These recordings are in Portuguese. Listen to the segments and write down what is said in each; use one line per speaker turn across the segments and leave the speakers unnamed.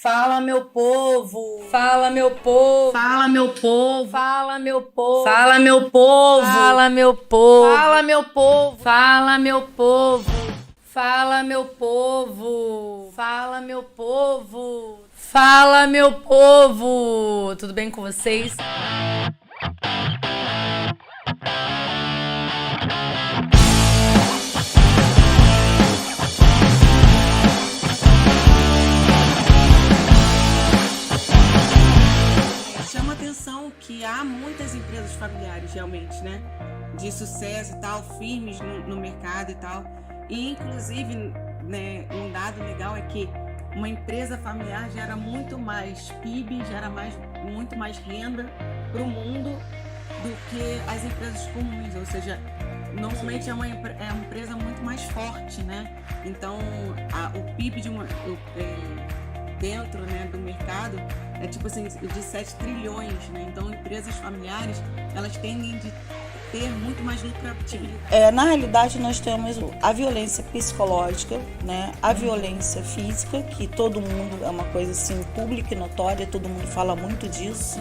Fala, meu povo!
Fala, meu povo!
Fala, meu povo!
Fala, meu povo!
Fala, meu povo!
Fala, meu povo!
Fala, meu povo!
Fala, meu povo! Fala, meu povo! Fala, meu povo! Fala, meu povo! Tudo bem com vocês?
Chama atenção que há muitas empresas familiares realmente, né? De sucesso e tal, firmes no mercado e tal. E inclusive, né, um dado legal é que uma empresa familiar gera muito mais PIB, muito mais renda para o mundo do que as empresas comuns. Ou seja, normalmente é uma empresa muito mais forte, né? Então, o PIB dentro, né, do mercado é tipo assim, de 7 trilhões, né? Então, empresas familiares, elas tendem de ter muito mais lucratividade.
Na realidade, nós temos a violência psicológica, né? A violência física, que todo mundo, é uma coisa assim, pública e notória, todo mundo fala muito disso.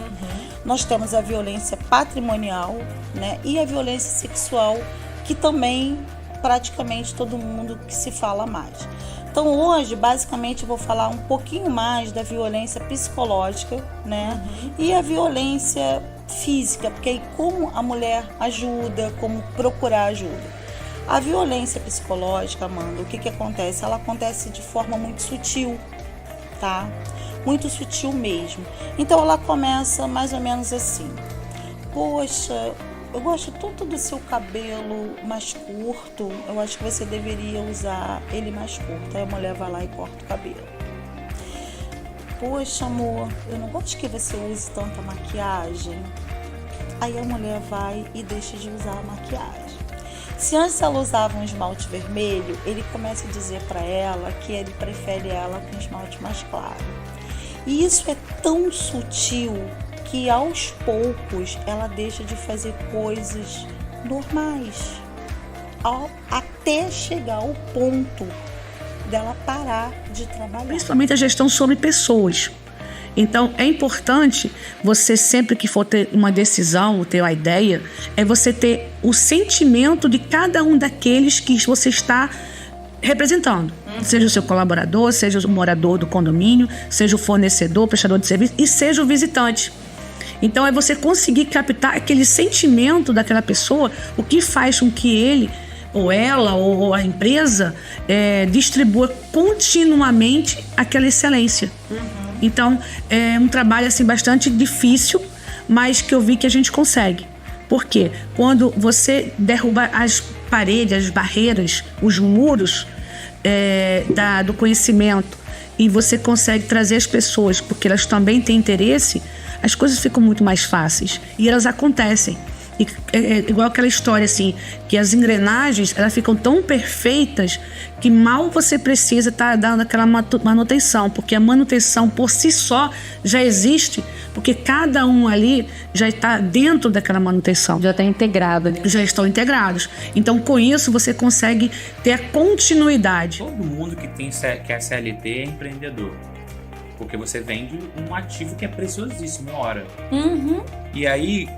Nós temos a violência patrimonial, né? E a violência sexual, que também praticamente todo mundo que se fala mais. Então hoje, basicamente, eu vou falar um pouquinho mais da violência psicológica, né? E a violência física, porque aí como a mulher ajuda, como procurar ajuda. A violência psicológica, Amanda, o que acontece? Ela acontece de forma muito sutil, tá? Muito sutil mesmo. Então ela começa mais ou menos assim: poxa, eu gosto tanto do seu cabelo mais curto, eu acho que você deveria usar ele mais curto. Aí a mulher vai lá e corta o cabelo. Poxa, amor, eu não gosto que você use tanta maquiagem. Aí a mulher vai e deixa de usar a maquiagem. Se antes ela usava um esmalte vermelho, ele começa a dizer para ela que ele prefere ela com esmalte mais claro. E isso é tão sutil que aos poucos ela deixa de fazer coisas normais, até chegar ao ponto dela parar de trabalhar.
Principalmente a gestão sobre pessoas. Então é importante você, sempre que for ter uma decisão, ter uma ideia, é você ter o sentimento de cada um daqueles que você está representando. Seja o seu colaborador, seja o morador do condomínio, seja o fornecedor, prestador de serviço e seja o visitante. Então é você conseguir captar aquele sentimento daquela pessoa, o que faz com que ele, ou ela, ou a empresa distribua continuamente aquela excelência. Então é um trabalho assim, bastante difícil, mas que eu vi que a gente consegue. Por quê? Quando você derruba as paredes, as barreiras, os muros do conhecimento, e você consegue trazer as pessoas, porque elas também têm interesse, as coisas ficam muito mais fáceis e elas acontecem. E é igual aquela história assim, que as engrenagens elas ficam tão perfeitas que mal você precisa estar dando aquela manutenção, porque a manutenção por si só já existe, porque cada um ali já está dentro daquela manutenção.
Já está integrado.
Já estão integrados. Então com isso você consegue ter a continuidade.
Todo mundo que é CLT é empreendedor. Porque você vende um ativo que é preciosíssimo, hora. E aí,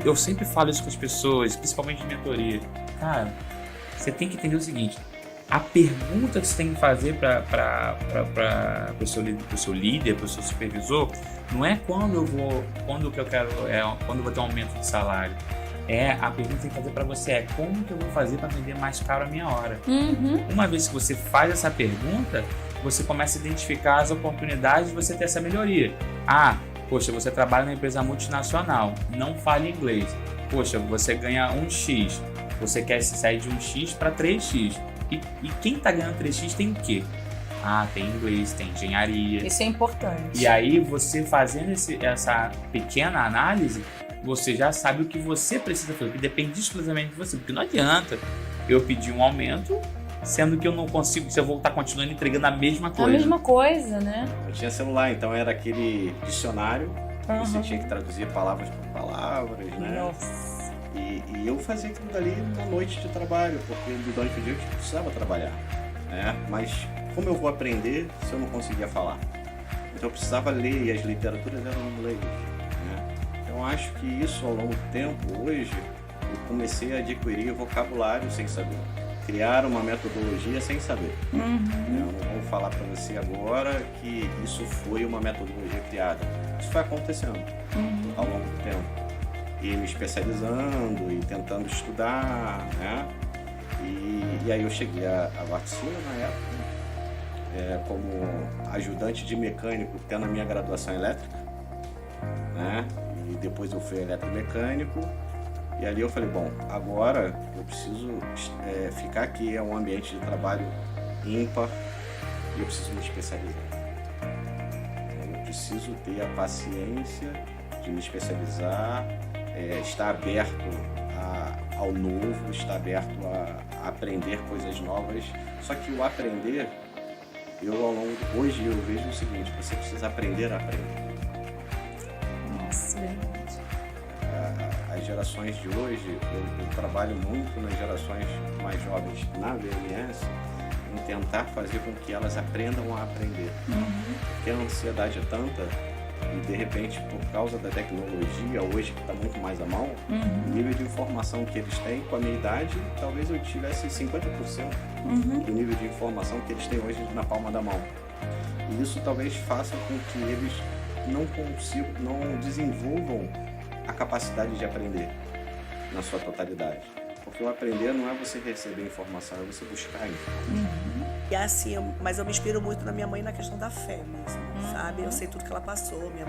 eu sempre falo isso com as pessoas, principalmente em mentoria. Cara, você tem que entender o seguinte: a pergunta que você tem que fazer para o seu líder, para o seu supervisor, não é quando eu vou ter um aumento de salário. A pergunta que você tem que fazer para você é: como que eu vou fazer para vender mais caro a minha hora? Uma vez que você faz essa pergunta, você começa a identificar as oportunidades de você ter essa melhoria. Poxa, você trabalha numa empresa multinacional, não fala inglês. Poxa, você ganha 1x, você quer sair de 1x para 3x. E quem está ganhando 3x tem o quê? Tem inglês, tem engenharia.
Isso é importante.
E aí, você fazendo essa pequena análise, você já sabe o que você precisa fazer, que depende exclusivamente de você. Porque não adianta eu pedir um aumento, sendo que eu não consigo, se eu vou estar continuando entregando a mesma coisa.
A mesma coisa, né?
Eu tinha celular, então era aquele dicionário, você tinha que traduzir palavras por palavras, né?
Nossa.
E eu fazia aquilo dali na noite de trabalho, porque durante o dia eu precisava trabalhar, né? Mas como eu vou aprender se eu não conseguia falar? Então eu precisava ler, e as literaturas eram em inglês, né? Então acho que isso, ao longo do tempo, hoje, eu comecei a adquirir vocabulário sem saber. Criar uma metodologia sem saber. Eu não vou falar para você agora que isso foi uma metodologia criada. Isso foi acontecendo ao longo do tempo. E me especializando e tentando estudar, né? E aí eu cheguei à Vartsila na época, como ajudante de mecânico, tendo a minha graduação elétrica, né? E depois eu fui eletromecânico. E ali eu falei, bom, agora eu preciso ficar aqui, é um ambiente de trabalho ímpar e eu preciso me especializar. Eu preciso ter a paciência de me especializar, estar aberto ao novo, estar aberto a aprender coisas novas. Só que o aprender, hoje eu vejo o seguinte, você precisa aprender a aprender.
Nossa, verdade.
As gerações de hoje, eu trabalho muito nas gerações mais jovens na VMS, em tentar fazer com que elas aprendam a aprender. Porque a ansiedade é tanta e, de repente, por causa da tecnologia, hoje que está muito mais à mão, o nível de informação que eles têm, com a minha idade, talvez eu tivesse 50% do nível de informação que eles têm hoje na palma da mão. E isso talvez faça com que eles não desenvolvam a capacidade de aprender na sua totalidade. Porque o aprender não é você receber informação, é você buscar informação.
E assim, mas eu me inspiro muito na minha mãe na questão da fé mesmo, sabe? Eu sei tudo que ela passou. Minha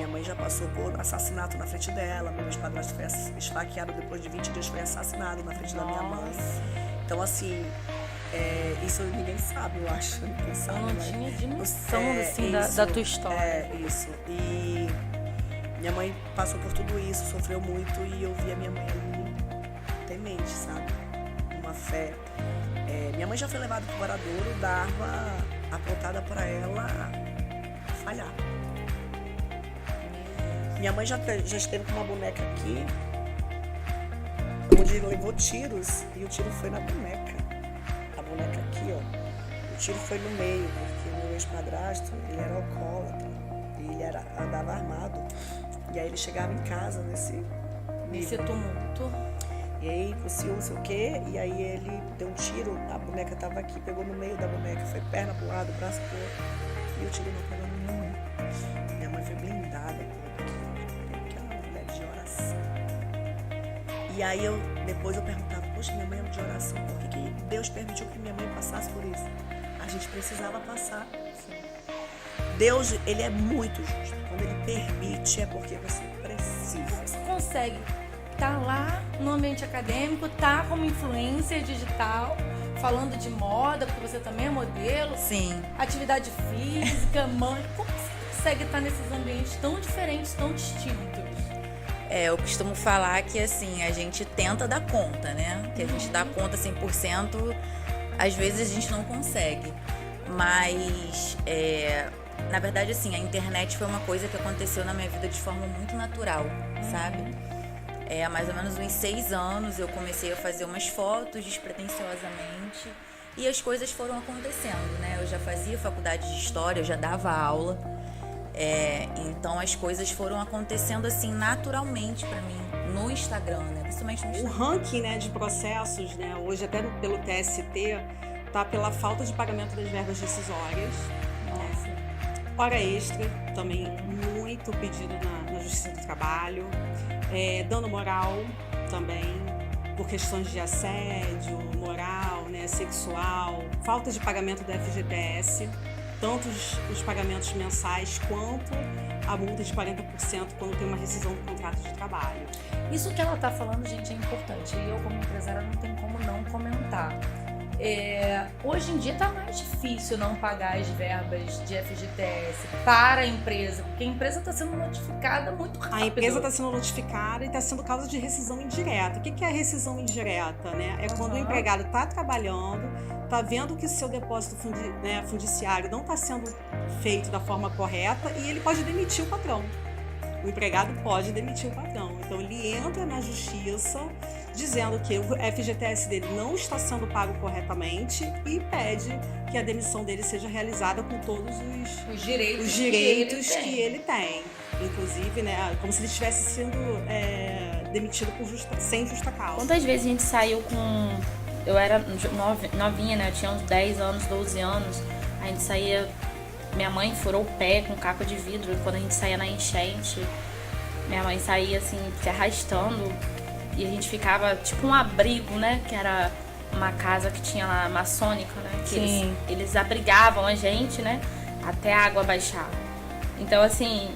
mãe já passou por assassinato na frente dela. Meu padrasto foi esfaqueado, depois de 20 dias foi assassinado na frente da minha mãe. Então assim, isso ninguém sabe, eu acho. Ninguém sabe.
Eu não tinha dimensão assim, da tua história.
Isso. E minha mãe passou por tudo isso, sofreu muito, e eu vi a minha mãe ali temente, sabe? Uma fé. Minha mãe já foi levada para o Varadouro da arma apontada para ela falhar. Minha mãe já esteve com uma boneca aqui, onde levou tiros, e o tiro foi na boneca. A boneca aqui, ó. O tiro foi no meio, porque meu ex-padrasto, ele era alcoólatra, e ele andava armado. E aí ele chegava em casa nesse
tumulto.
E aí, não sei o quê, e aí ele deu um tiro, a boneca tava aqui, pegou no meio da boneca, foi perna pro lado, braço pro outro, e o tiro não pegou em minha mãe. Minha mãe foi blindada, porque ela é uma mulher de oração. E aí depois eu perguntava, poxa, minha mãe é de oração, por que Deus permitiu que minha mãe passasse por isso? A gente precisava passar. Deus, ele é muito justo. Quando ele permite, é porque você precisa.
Você consegue estar lá no ambiente acadêmico, tá como influencer digital, falando de moda, porque você também é modelo.
Sim.
Atividade física, mãe. Como você consegue estar nesses ambientes tão diferentes, tão distintos?
Eu costumo falar que, assim, a gente tenta dar conta, né? Que a gente dá conta 100%, às vezes a gente não consegue. Mas, na verdade, assim, a internet foi uma coisa que aconteceu na minha vida de forma muito natural, sabe? Há mais ou menos uns 6 anos eu comecei a fazer umas fotos despretensiosamente e as coisas foram acontecendo, né? Eu já fazia faculdade de História, eu já dava aula, então as coisas foram acontecendo assim naturalmente para mim no Instagram, né? Principalmente no Instagram.
O ranking, né, de processos, né, hoje até pelo TST, tá pela falta de pagamento das verbas decisórias.
Nossa.
Hora extra, também muito pedido na Justiça do Trabalho. Dano moral também, por questões de assédio moral, né, sexual. Falta de pagamento da FGTS, tanto os pagamentos mensais quanto a multa de 40% quando tem uma rescisão do contrato de trabalho.
Isso que ela tá falando, gente, é importante. E eu, como empresária, não tenho como não comentar. Hoje em dia está mais difícil não pagar as verbas de FGTS para a empresa, porque a empresa está sendo notificada muito rápido.
A empresa está sendo notificada e está sendo causa de rescisão indireta. O que é a rescisão indireta, né? É quando o empregado está trabalhando, está vendo que o seu depósito fundiciário não está sendo feito da forma correta e ele pode demitir o patrão. O empregado pode demitir o patrão. Então ele entra na justiça
dizendo que o FGTS dele não está sendo pago corretamente e pede que a demissão dele seja realizada com todos os direitos que ele tem. Inclusive, né, como se ele estivesse sendo demitido sem justa causa.
Quantas vezes a gente saiu com... Eu era novinha, né? Eu tinha uns 10 anos, 12 anos. A gente saía... Minha mãe furou o pé com caco de vidro quando a gente saía na enchente. Minha mãe saía, assim, se arrastando. E a gente ficava tipo um abrigo, né? Que era uma casa que tinha lá, maçônica, né? Que eles abrigavam a gente, né? Até a água baixar. Então, assim...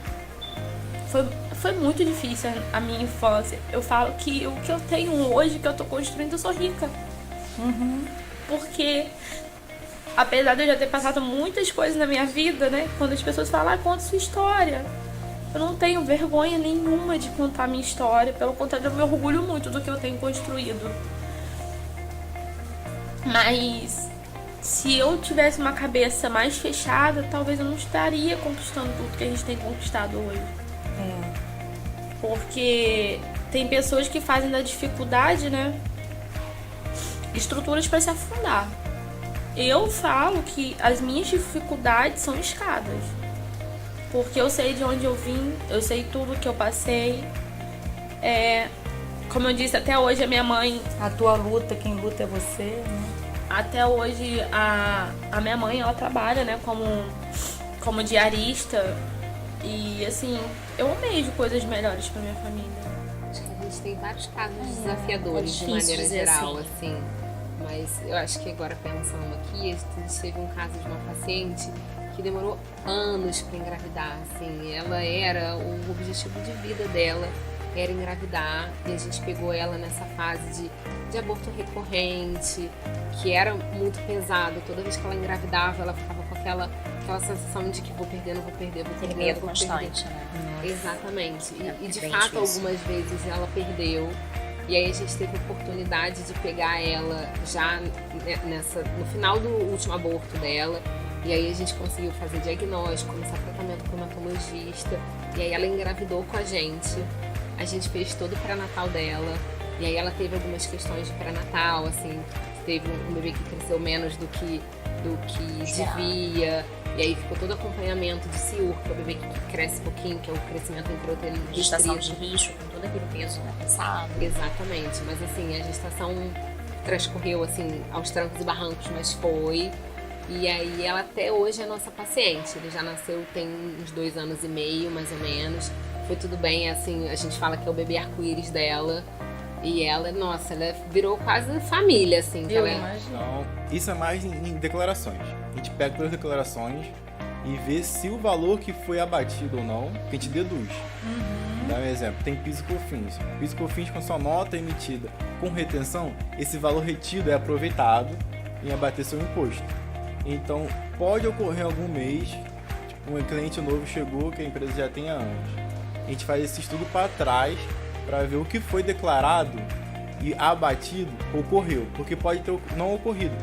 Foi muito difícil a minha infância. Eu falo que o que eu tenho hoje, que eu tô construindo, eu sou rica. Porque, apesar de eu já ter passado muitas coisas na minha vida, né? Quando as pessoas falam, conta sua história. Eu não tenho vergonha nenhuma de contar a minha história. Pelo contrário, eu me orgulho muito do que eu tenho construído. Mas, se eu tivesse uma cabeça mais fechada, talvez eu não estaria conquistando tudo que a gente tem conquistado hoje. Porque tem pessoas que fazem da dificuldade, né, estruturas para se afundar. Eu falo que as minhas dificuldades são escadas. Porque eu sei de onde eu vim, eu sei tudo que eu passei. Como eu disse, até hoje a minha mãe...
A tua luta, quem luta é você, né?
Até hoje a minha mãe, ela trabalha, né, como diarista. E, assim, eu almejo coisas melhores pra minha família.
Acho que a gente tem vários casos desafiadores de maneira geral, assim. Mas eu acho que agora, pensando aqui, a gente teve um caso de uma paciente que demorou anos pra engravidar, assim. Ela era, o objetivo de vida dela era engravidar, e a gente pegou ela nessa fase de aborto recorrente, que era muito pesado. Toda vez que ela engravidava, ela ficava com aquela sensação de que vou perder, não vou perder, vou perder,
medo
vou
constante,
perder.
né?
Exatamente. E de
bem
fato,
difícil.
algumas vezes ela perdeu. E aí a gente teve a oportunidade de pegar ela já no final do último aborto dela. E aí a gente conseguiu fazer diagnóstico, começar tratamento com o hematologista. E aí ela engravidou com a gente. A gente fez todo o pré-natal dela. E aí ela teve algumas questões de pré-natal, assim, teve um bebê que cresceu menos do que devia. E aí ficou todo acompanhamento de CIUR, que é o bebê que cresce pouquinho, que é o crescimento intrauterino
Gestação de
restrito.
risco, com todo aquele peso, né, pesado.
Exatamente, mas assim, a gestação transcorreu assim aos trancos e barrancos, mas foi. E aí ela até hoje é nossa paciente. Ele já nasceu tem uns 2 anos e meio, mais ou menos. Foi tudo bem, assim, a gente fala que é o bebê arco-íris dela. E ela, nossa, ela virou quase família, assim.
Eu
ela
imagino.
Então, isso é mais em declarações. A gente pega todas as declarações e vê se o valor que foi abatido ou não, que a gente deduz. Dá um exemplo, tem PIS e COFINS. PIS e COFINS, com sua nota emitida com retenção, esse valor retido é aproveitado em abater seu imposto. Então, pode ocorrer algum mês, tipo, um cliente novo chegou que a empresa já tem há anos. A gente faz esse estudo para trás para ver o que foi declarado e abatido ocorreu, porque pode ter não ocorrido,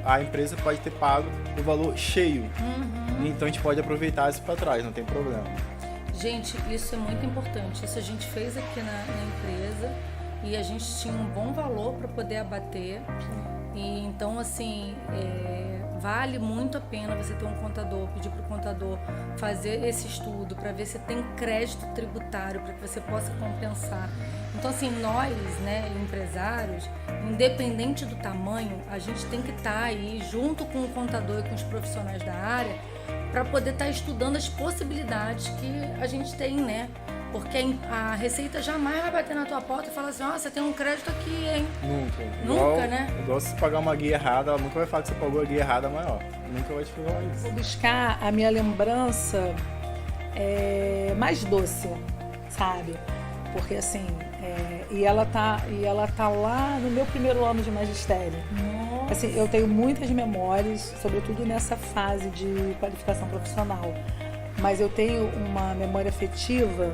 a empresa pode ter pago o valor cheio, então a gente pode aproveitar isso para trás, não tem problema.
Gente, isso é muito importante. Isso a gente fez aqui na empresa e a gente tinha um bom valor para poder abater. E então, assim, vale muito a pena você ter um contador, pedir para o contador fazer esse estudo para ver se tem crédito tributário para que você possa compensar. Então, assim, nós, né, empresários, independente do tamanho, a gente tem que estar aí junto com o contador e com os profissionais da área para poder estar estudando as possibilidades que a gente tem, né? Porque a Receita jamais vai bater na tua porta e falar assim, você tem um crédito aqui, hein? Nunca, né?
Igual se você pagar uma guia errada, ela nunca vai falar que você pagou a guia errada maior. Nunca vai te falar isso.
Vou buscar a minha lembrança mais doce, sabe? Porque assim, e ela tá lá no meu primeiro ano de magistério.
Nossa.
Assim, eu tenho muitas memórias, sobretudo nessa fase de qualificação profissional. Mas eu tenho uma memória afetiva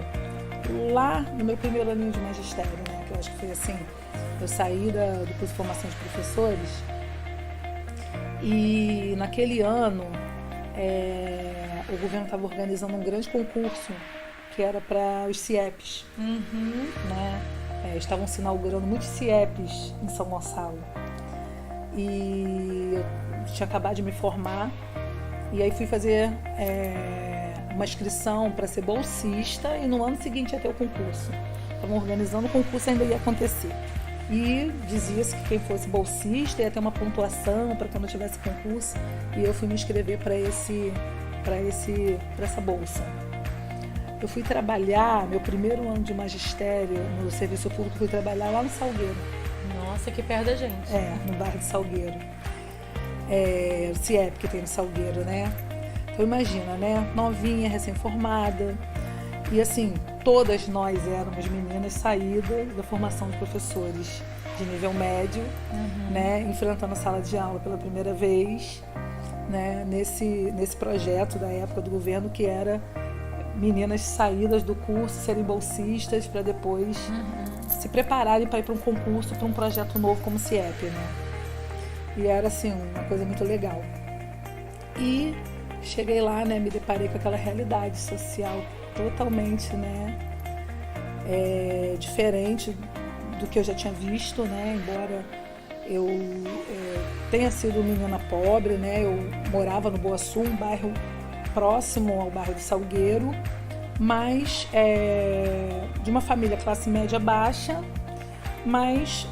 lá no meu primeiro aninho de magistério, né? Que eu acho que foi assim, eu saí do curso de formação de professores e naquele ano o governo estava organizando um grande concurso que era para os CIEPs, né?
estavam se inaugurando muitos CIEPs em São Gonçalo. E eu tinha acabado de me formar, e aí fui fazer uma inscrição para ser bolsista, e no ano seguinte ia ter o concurso. Estavam organizando o concurso, ainda ia acontecer. E dizia-se que quem fosse bolsista ia ter uma pontuação para quando tivesse concurso, e eu fui me inscrever para essa bolsa. Eu fui trabalhar, meu primeiro ano de magistério no serviço público, fui trabalhar lá no Salgueiro.
Nossa, que perto da gente.
No bairro de Salgueiro. O CIEP que tem no Salgueiro, né? Então imagina, né? Novinha, recém-formada. E assim, todas nós éramos meninas saídas da formação de professores de nível médio, né? Enfrentando a sala de aula pela primeira vez, né? Nesse projeto da época do governo, que era meninas saídas do curso serem bolsistas para depois se prepararem para ir para um concurso, para um projeto novo como o CIEP, né? E era assim, uma coisa muito legal. E cheguei lá, né, me deparei com aquela realidade social totalmente, né, diferente do que eu já tinha visto, né? Embora eu tenha sido menina pobre, né? Eu morava no Boa Sul, um bairro próximo ao bairro do Salgueiro, mas de uma família classe média baixa, mas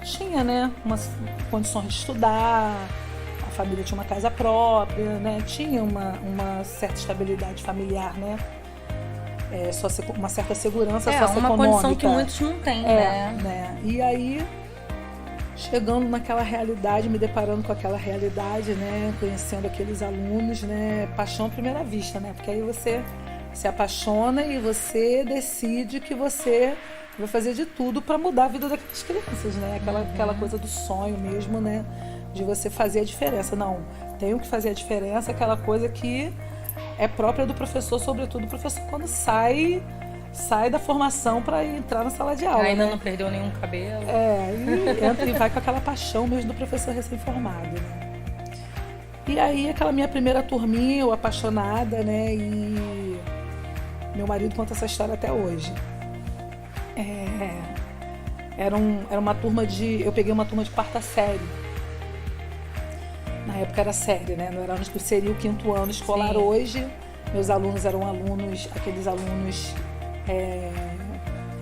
tinha, né, umas condições de estudar, a família tinha uma casa própria, né, tinha uma certa estabilidade familiar, né, uma certa segurança socioeconômica.
Uma condição que muitos não têm,
né? E aí, chegando naquela realidade, me deparando com aquela realidade, né, conhecendo aqueles alunos, né, paixão à primeira vista, né, porque aí você se apaixona e você decide que você vai fazer de tudo para mudar a vida daquelas crianças, né, aquela coisa do sonho mesmo, né, de você fazer a diferença. Não, tenho que fazer a diferença, aquela coisa que é própria do professor, sobretudo o professor quando sai da formação para entrar na sala de aula.
Ainda
né?
não perdeu nenhum cabelo.
E entra e vai com aquela paixão mesmo do professor recém-formado, né? E aí, aquela minha primeira turminha, eu apaixonada, né? E meu marido conta essa história até hoje. Era uma turma eu peguei uma turma de 4ª série. Na época era série, né? Não era anos que seria o 5º ano escolar. Sim. Hoje. Meus alunos eram aqueles alunos,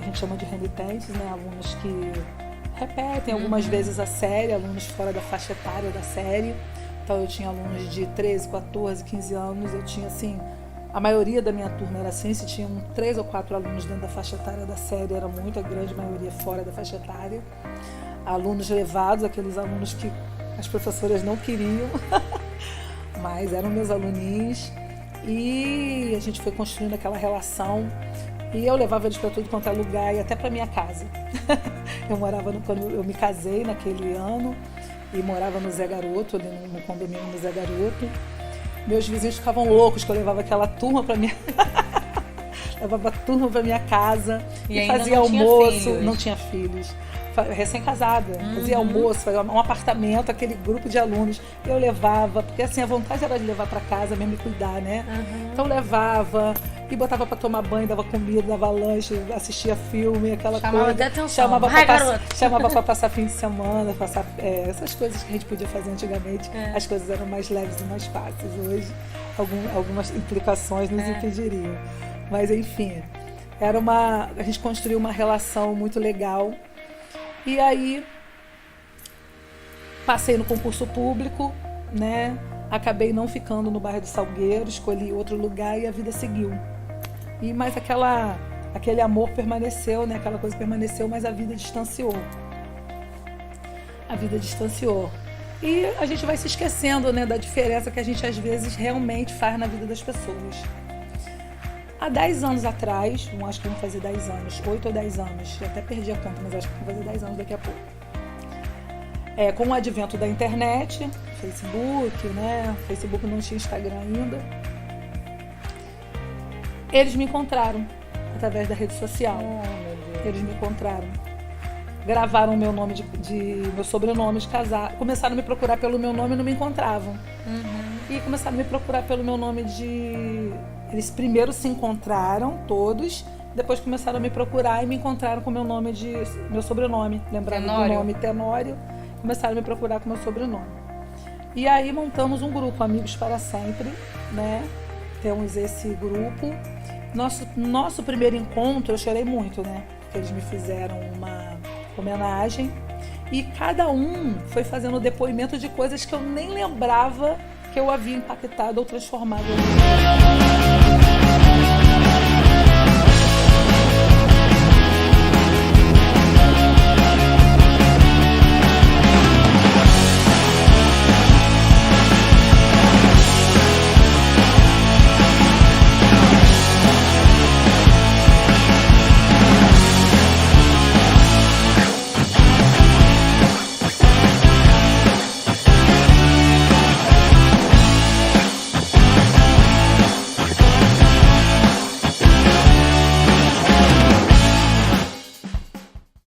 a gente chama de renitentes, né? Alunos que repetem algumas vezes a série, alunos fora da faixa etária da série. Então eu tinha alunos de 13, 14, 15 anos, eu tinha assim, a maioria da minha turma era assim, se tinham 3 ou 4 alunos dentro da faixa etária da série, era muito, a grande maioria fora da faixa etária. Alunos levados, aqueles alunos que as professoras não queriam, mas eram meus aluninhos. E a gente foi construindo aquela relação e eu levava eles para tudo quanto é lugar e até para minha casa. Eu morava quando eu me casei naquele ano e morava no Zé Garoto, ali no condomínio do Zé Garoto. Meus vizinhos ficavam loucos que eu levava aquela turma para minha levava a turma para minha casa e fazia almoço, não tinha filhos. Recém-casada, fazia almoço, fazia um apartamento, aquele grupo de alunos, eu levava, porque assim, a vontade era de levar para casa mesmo e cuidar, né? Então levava e botava para tomar banho, dava comida, dava lanche, assistia filme, aquela
chamava
coisa.
De atenção.
Chamava para passar fim de semana, essas coisas que a gente podia fazer antigamente, as coisas eram mais leves e mais fáceis. Hoje, algumas implicações nos impediriam. Mas enfim, a gente construiu uma relação muito legal. E aí, passei no concurso público, né? Acabei não ficando no bairro do Salgueiro, escolhi outro lugar e a vida seguiu. Mas aquele amor permaneceu, né? Aquela coisa permaneceu, mas a vida distanciou. E a gente vai se esquecendo, né, da diferença que a gente às vezes realmente faz na vida das pessoas. Há 10 anos atrás, acho que vão fazer 10 anos, 8 ou 10 anos, eu até perdi a conta, mas acho que vão fazer 10 anos daqui a pouco. Com o advento da internet, Facebook, né? Facebook não tinha Instagram ainda. Eles me encontraram através da rede social. Eles me encontraram. Gravaram meu nome meu sobrenome de casar. Começaram a me procurar pelo meu nome e não me encontravam. E começaram a me procurar pelo meu nome de... Eles primeiro se encontraram todos Depois começaram a me procurar e me encontraram com meu sobrenome, lembrando do nome Tenório, começaram a me procurar com meu sobrenome. E aí montamos um grupo, Amigos para Sempre, né? Temos esse grupo. Nosso primeiro encontro, eu chorei muito, né? Porque eles me fizeram uma homenagem e cada um foi fazendo depoimento de coisas que eu nem lembrava que eu havia impactado ou transformado.